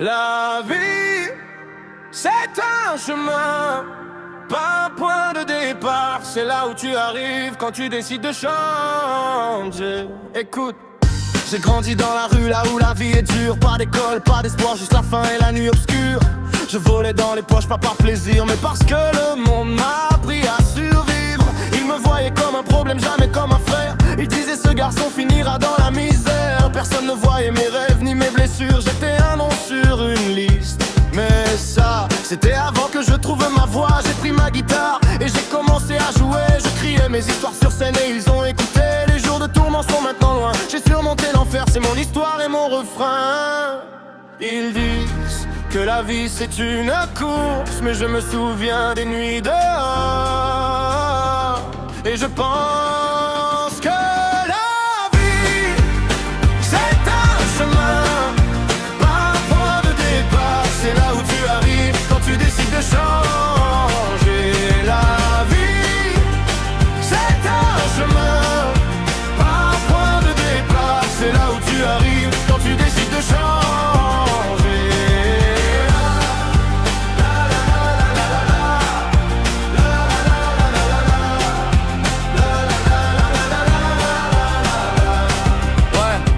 La vie, c'est un chemin, pas un point de départ. C'est là où tu arrives quand tu décides de changer. Écoute, j'ai grandi dans la rue, là où la vie est dure. Pas d'école, pas d'espoir, juste la faim et la nuit obscure. Je volais dans les poches, pas par plaisir, mais parce que le monde m'a appris à survivre. Ils me voyaient comme un problème, jamais comme un frère. Ils disaient ce garçon finira dans la misère. Personne ne voyait mes rêves ni mes blessures. J'étais un nom sur une liste. Mais ça, c'était avant que je trouve ma voix. J'ai pris ma guitare et j'ai commencé à jouer. Je criais mes histoires sur scène et ils ont écouté. Les jours de tourment sont maintenant loin. J'ai surmonté l'enfer, c'est mon histoire et mon refrain. Ils disent que la vie c'est une course, mais je me souviens des nuits dehors. Et je pense que la vie c'est un chemin, pas un point de départ. C'est là où tu arrives quand tu décides de changer. La vie c'est un chemin, pas un point de départ. C'est là où tu arrives quand tu décides de changer.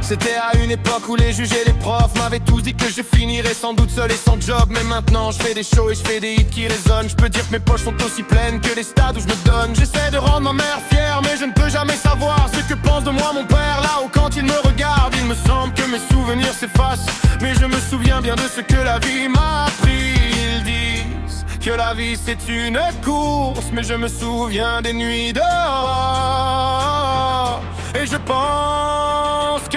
C'était à une époque où les juges et les profs m'avaient tous dit que je finirais sans doute seul et sans job. Mais maintenant je fais des shows et je fais des hits qui résonnent. Je peux dire que mes poches sont aussi pleines que les stades où je me donne. J'essaie de rendre ma mère fière, mais je ne peux jamais savoir ce que pense de moi mon père. Là-haut quand il me regarde, il me semble que mes souvenirs s'effacent. Mais je me souviens bien de ce que la vie m'a appris. Ils disent que la vie c'est une course, mais je me souviens des nuits dehors. Et je pense